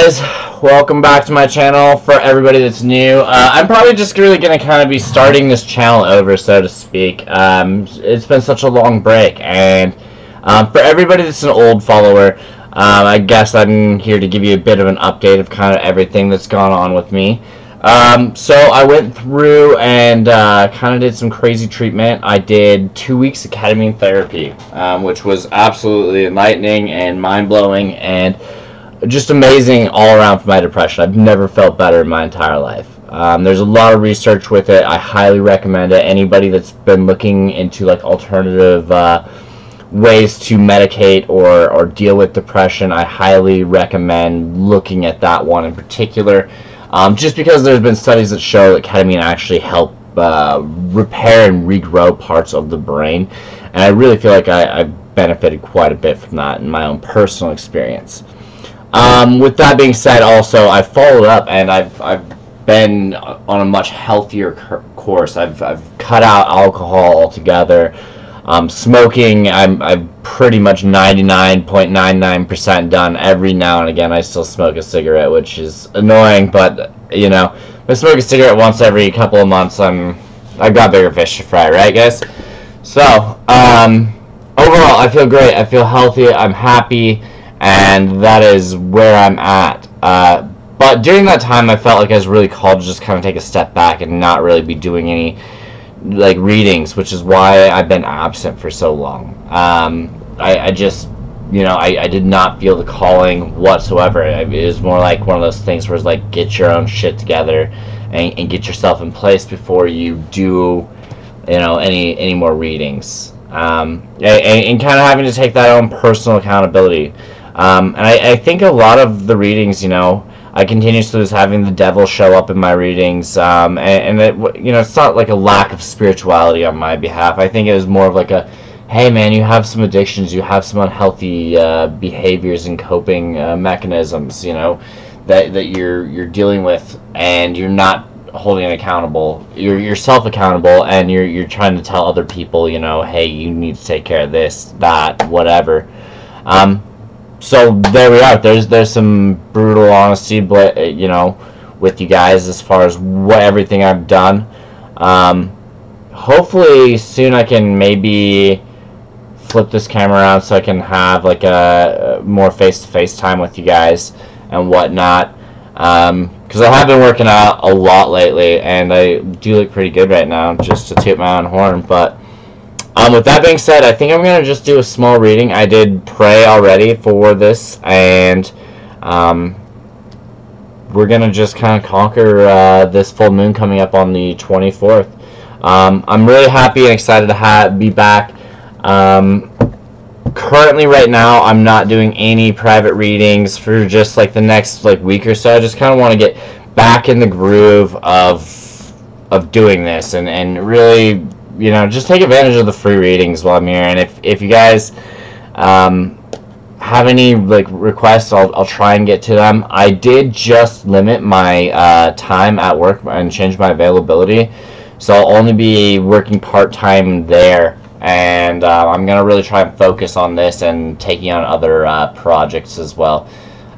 guys, welcome back to my channel. For everybody that's new, I'm probably just really going to kind of be starting this channel over, so to speak. It's been such a long break, and for everybody that's an old follower, I guess I'm here to give you a bit of an update of kind of everything that's gone on with me. So I went through and kind of did some crazy treatment. I did 2 weeks of ketamine therapy, which was absolutely enlightening and mind-blowing and just amazing all around for my depression. I've never felt better in my entire life. There's a lot of research with it. I highly recommend it. Anybody that's been looking into like alternative ways to medicate or deal with depression, I highly recommend looking at that one in particular. Just because there's been studies that show that ketamine actually help repair and regrow parts of the brain, and I really feel like I benefited quite a bit from that in my own personal experience. With that being said, also I followed up and I've been on a much healthier course. I've cut out alcohol altogether. Smoking, I'm pretty much 99.99% done. Every now and again I still smoke a cigarette, which is annoying, but you know, if I smoke a cigarette once every couple of months, I've got bigger fish to fry, right guys? So overall I feel great. I feel healthy, I'm happy, and that is where I'm at. But during that time I felt like I was really called to just kind of take a step back and not really be doing any like readings, which is why I've been absent for so long. I just, you know, I did not feel the calling whatsoever. It was more like one of those things where it's like, get your own shit together and get yourself in place before you do, you know, any more readings. And kind of having to take that own personal accountability. And I think a lot of the readings, you know, I continuously was having the devil show up in my readings, and it, you know, it's not like a lack of spirituality on my behalf. I think it was more of like a, hey man, you have some addictions, you have some unhealthy behaviors and coping mechanisms, you know, that you're dealing with, and you're not holding it accountable. You're yourself accountable, and you're trying to tell other people, you know, hey, you need to take care of this, that, whatever. So there we are. There's some brutal honesty, but you know, with you guys as far as everything I've done. Hopefully soon I can maybe flip this camera around so I can have like a more face-to-face time with you guys and whatnot. Because I have been working out a lot lately, and I do look pretty good right now, just to toot my own horn. But with that being said, I think I'm going to just do a small reading. I did pray already for this, and we're going to just kind of conquer this full moon coming up on the 24th. I'm really happy and excited to be back. Currently, right now, I'm not doing any private readings for just like the next like week or so. I just kind of want to get back in the groove of doing this and really, you know, just take advantage of the free readings while I'm here. And if you guys have any like requests, I'll try and get to them. I did just limit my time at work and change my availability, so I'll only be working part-time there, and I'm gonna really try and focus on this and taking on other projects as well.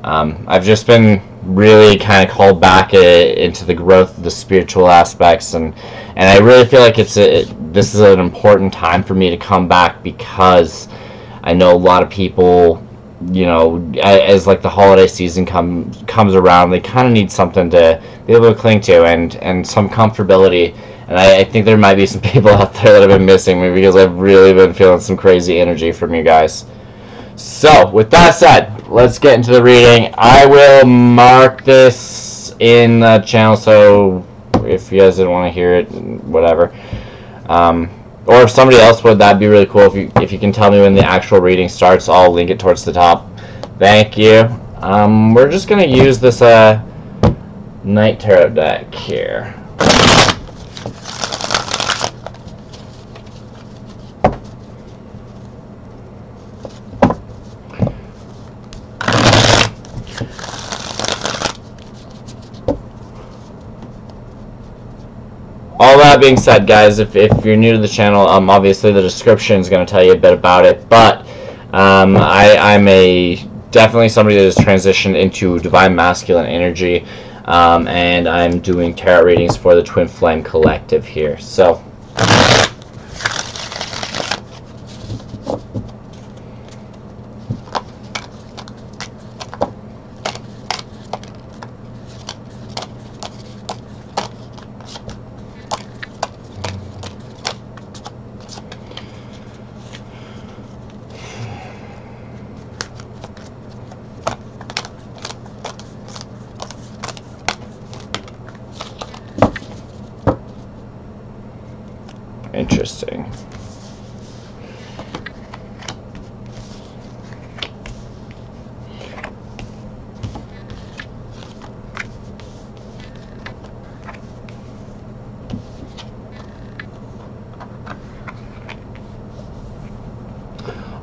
I've just been really kind of called back into the growth of the spiritual aspects, and I really feel like this is an important time for me to come back, because I know a lot of people, you know, as like the holiday season comes around, they kind of need something to be able to cling to and some comfortability. And I think there might be some people out there that have been missing me, because I've really been feeling some crazy energy from you guys. So, with that said, let's get into the reading. I will mark this in the channel, so if you guys didn't want to hear it, whatever. Or if somebody else would, that'd be really cool. If you can tell me when the actual reading starts, I'll link it towards the top. Thank you. We're just going to use this Night Tarot deck here. All that being said, guys, if you're new to the channel, obviously the description is going to tell you a bit about it, but I'm a definitely somebody that has transitioned into divine masculine energy, and I'm doing tarot readings for the Twin Flame Collective here. So interesting.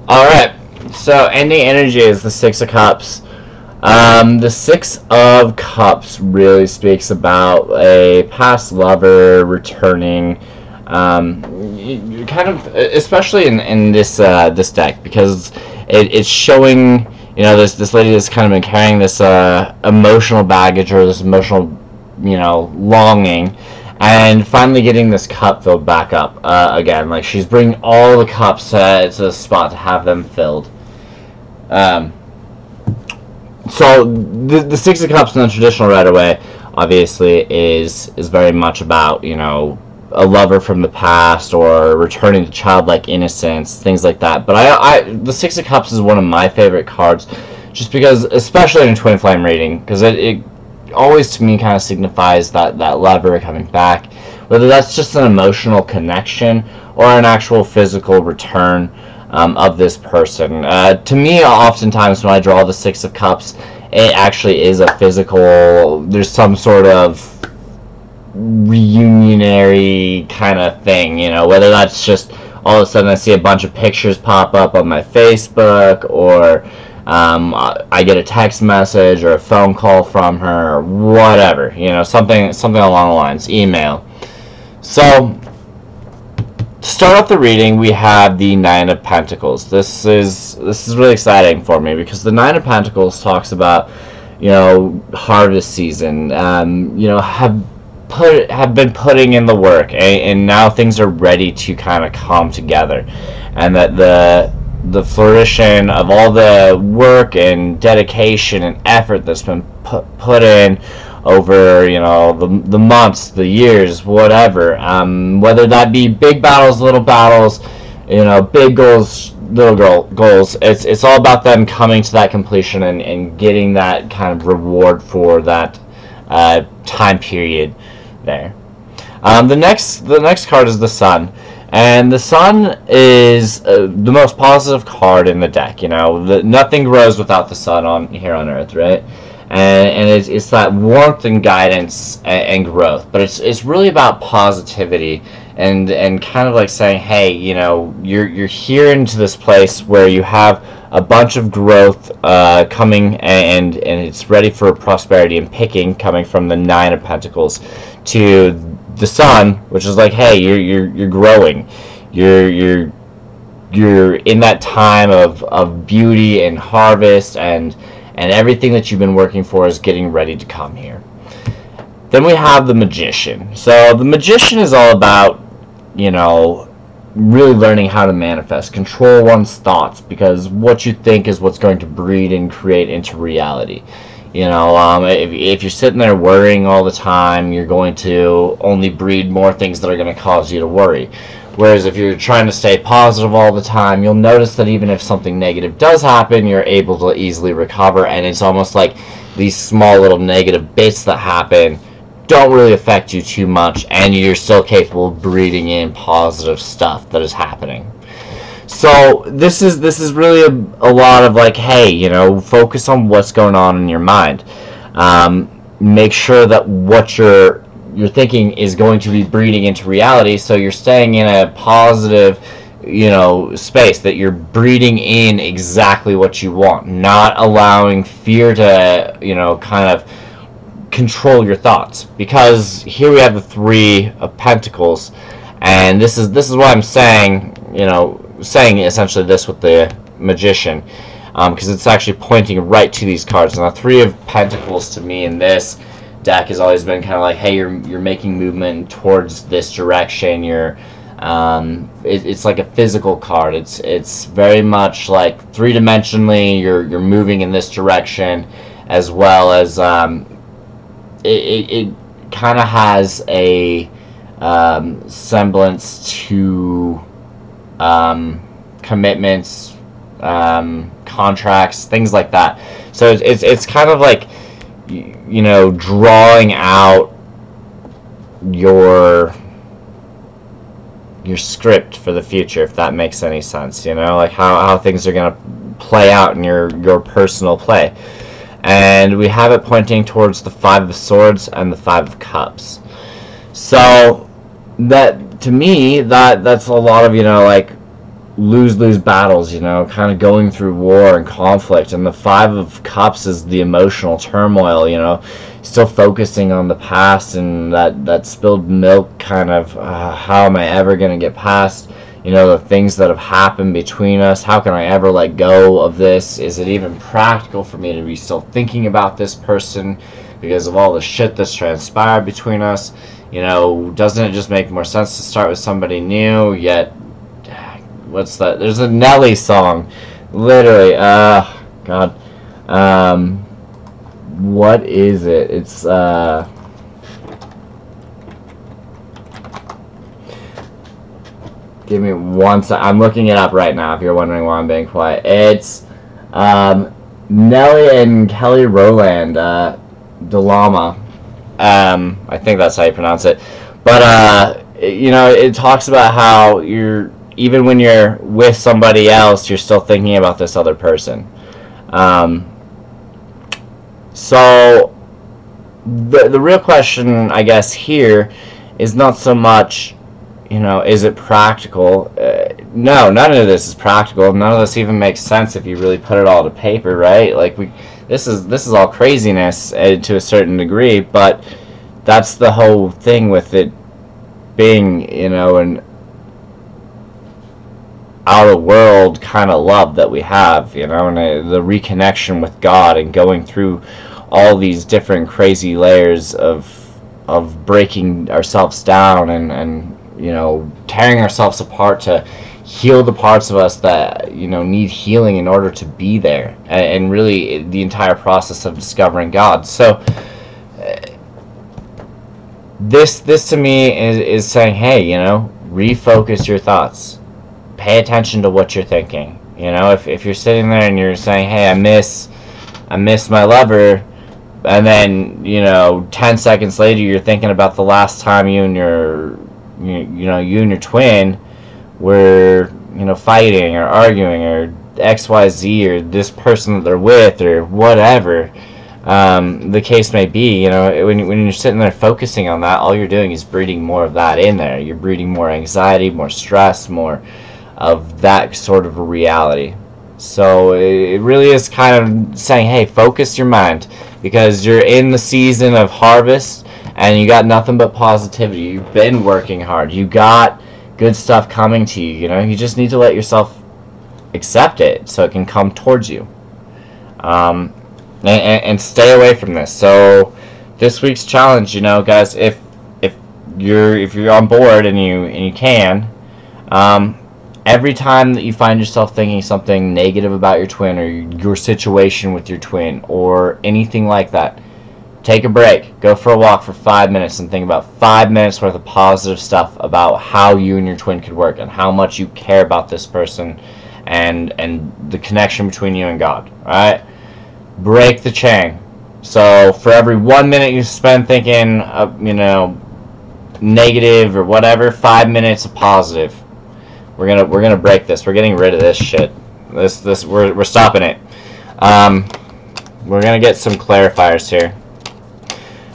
Alright, so ending energy is the Six of Cups. The Six of Cups really speaks about a past lover returning, kind of, especially in this this deck, because it's showing, you know, this lady that's kind of been carrying this emotional baggage, or this emotional, you know, longing, and finally getting this cup filled back up again. Like, she's bringing all the cups to the spot to have them filled. So the Six of Cups in the traditional right-of-way, obviously, is very much about, you know, a lover from the past, or returning to childlike innocence, things like that. But the Six of Cups is one of my favorite cards, just because, especially in a Twin Flame reading, because it always, to me, kind of signifies that lover coming back, whether that's just an emotional connection or an actual physical return of this person. To me, oftentimes when I draw the Six of Cups, it actually is a physical, there's some sort of reunionary kind of thing, you know, whether that's just all of a sudden I see a bunch of pictures pop up on my Facebook, or I get a text message or a phone call from her, or whatever, you know, something along the lines, email. So to start off the reading, we have the Nine of Pentacles. This is really exciting for me, because the Nine of Pentacles talks about, you know, harvest season. You know, have been putting in the work, and now things are ready to kind of come together, and that the flourishing of all the work and dedication and effort that's been put in over, you know, the months, the years, whatever, whether that be big battles, little battles, you know, big goals, little goals, it's all about them coming to that completion, and getting that kind of reward for that time period there. The next card is the Sun. And the Sun is the most positive card in the deck. You know, nothing grows without the sun here on Earth, right? And it's that warmth and guidance and growth. But it's really about positivity, and kind of like saying, hey, you know, you're here into this place where you have a bunch of growth coming, and it's ready for prosperity and picking, coming from the Nine of Pentacles to the Sun, which is like, hey, you're growing, you're in that time of beauty and harvest, and everything that you've been working for is getting ready to come here. Then we have the Magician. So the Magician is all about, you know, really learning how to manifest, control one's thoughts, because what you think is what's going to breed and create into reality. You know, if you're sitting there worrying all the time, you're going to only breed more things that are going to cause you to worry. Whereas if you're trying to stay positive all the time, you'll notice that even if something negative does happen, you're able to easily recover, and it's almost like these small little negative bits that happen don't really affect you too much, and you're still capable of breeding in positive stuff that is happening. So this is really a lot of like, hey, you know, focus on what's going on in your mind. Make sure that what you're thinking is going to be breeding into reality, so you're staying in a positive, you know, space, that you're breeding in exactly what you want, not allowing fear to, you know, kind of control your thoughts. Because here we have the Three of Pentacles, and this is what I'm saying, you know, saying essentially this with the Magician. because it's actually pointing right to these cards. Now, Three of Pentacles to me in this deck has always been kind of like, hey, you're making movement towards this direction. You're it's like a physical card. It's very much like three-dimensionally. You're moving in this direction, as well as it kind of has a semblance to commitments, contracts, things like that. So it's kind of like, you know, drawing out your script for the future, if that makes any sense. You know, like how things are going to play out in your personal play. And we have it pointing towards the Five of Swords and the Five of Cups. So that, to me, that's a lot of, you know, like lose battles, you know, kind of going through war and conflict. And the Five of Cups is the emotional turmoil, you know, still focusing on the past and that spilled milk kind of, how am I ever going to get past, you know, the things that have happened between us? How can I ever let go of this? Is it even practical for me to be still thinking about this person because of all the shit that's transpired between us? You know, doesn't it just make more sense to start with somebody new? Yet, what's that? There's a Nelly song, literally. God, what is it? It's give me one sec. I'm looking it up right now. If you're wondering why I'm being quiet, it's Nelly and Kelly Rowland, Delama. I think that's how you pronounce it. But you know, it talks about how you're, even when you're with somebody else, you're still thinking about this other person. So the real question, I guess, here is not so much, you know, is it practical? No, none of this is practical. None of this even makes sense if you really put it all to paper, right? Like, this is all craziness to a certain degree, but that's the whole thing with it being, you know, an out-of-world kind of love that we have, you know, and the reconnection with God and going through all these different crazy layers of breaking ourselves down and you know, tearing ourselves apart to heal the parts of us that, you know, need healing in order to be there, and really the entire process of discovering God. So this to me is saying, hey, you know, refocus your thoughts, pay attention to what you're thinking. You know, if you're sitting there and you're saying, hey, I miss my lover, and then, you know, 10 seconds later you're thinking about the last time you and your twin were, you know, fighting or arguing or XYZ, or this person that they're with, or whatever the case may be. You know, when you're sitting there focusing on that, all you're doing is breeding more of that in there. You're breeding more anxiety, more stress, more of that sort of a reality. So it really is kind of saying, hey, focus your mind, because you're in the season of harvest and you got nothing but positivity. You've been working hard. You got good stuff coming to you. You know, you just need to let yourself accept it so it can come towards you. And stay away from this. So this week's challenge, you know, guys, if you're on board and you can, every time that you find yourself thinking something negative about your twin or your situation with your twin or anything like that, take a break. Go for a walk for 5 minutes and think about 5 minutes worth of positive stuff about how you and your twin could work and how much you care about this person and the connection between you and God. Alright? Break the chain. So for every 1 minute you spend thinking, you know, negative or whatever, 5 minutes of positive. We're gonna break this. We're getting rid of this shit. We're stopping it. We're gonna get some clarifiers here.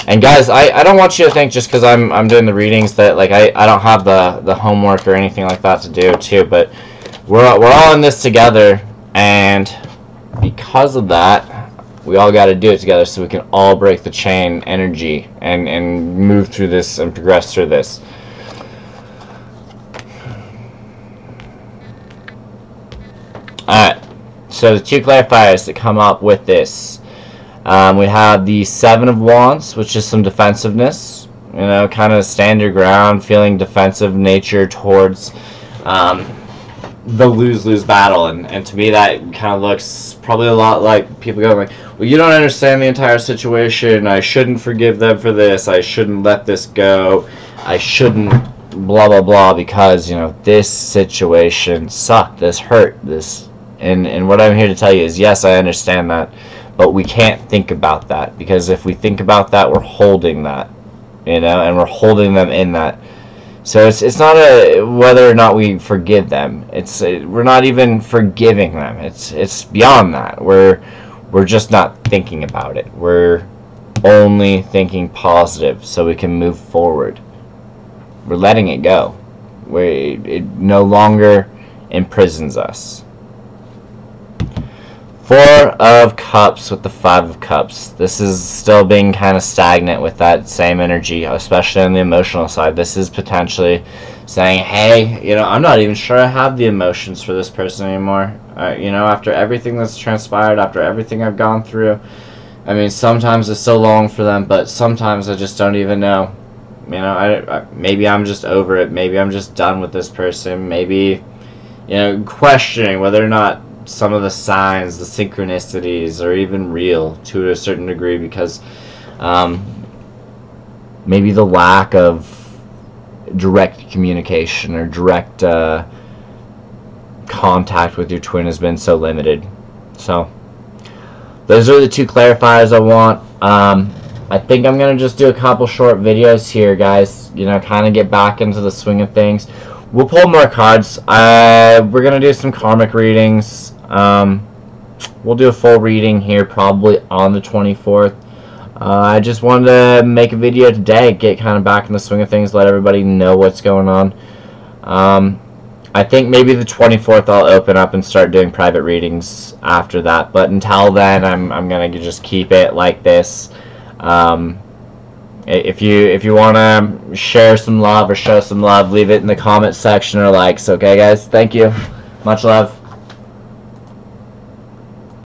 And guys, I don't want you to think just because I'm doing the readings that, like, I don't have the homework or anything like that to do too. But we're all in this together, and because of that, we all got to do it together so we can all break the chain energy and move through this and progress through this. Alright, So the two clarifiers that come up with this, we have the Seven of Wands, which is some defensiveness, you know, kind of stand your ground, feeling defensive nature towards the lose-lose battle. And to me that kind of looks probably a lot like people going like, well, you don't understand the entire situation, I shouldn't forgive them for this, I shouldn't let this go, I shouldn't blah blah blah, because, you know, this situation sucked, this hurt, this, and what I'm here to tell you is, yes, I understand that, but we can't think about that, because if we think about that, we're holding that, you know, and we're holding them in that. So it's not a whether or not we forgive them. We're not even forgiving them. It's beyond that. We're just not thinking about it. We're only thinking positive so we can move forward. We're letting it go. It no longer imprisons us. Four of Cups with the Five of Cups. This is still being kind of stagnant with that same energy, especially on the emotional side. This is potentially saying, hey, you know, I'm not even sure I have the emotions for this person anymore. You know, after everything that's transpired, after everything I've gone through, I mean, sometimes I still long for them, but sometimes I just don't even know. You know, maybe I'm just over it. Maybe I'm just done with this person. Maybe, you know, questioning whether or not some of the signs, the synchronicities, are even real to a certain degree, because maybe the lack of direct communication or direct contact with your twin has been so limited. So those are the two clarifiers I want. I think I'm going to just do a couple short videos here, guys, you know, kind of get back into the swing of things. We'll pull more cards. We're going to do some karmic readings. We'll do a full reading here probably on the 24th. I just wanted to make a video today, get kind of back in the swing of things, let everybody know what's going on. I think maybe the 24th I'll open up and start doing private readings after that. But until then, I'm going to just keep it like this. If you want to share some love or show some love, leave it in the comment section or likes. Okay, guys? Thank you. Much love.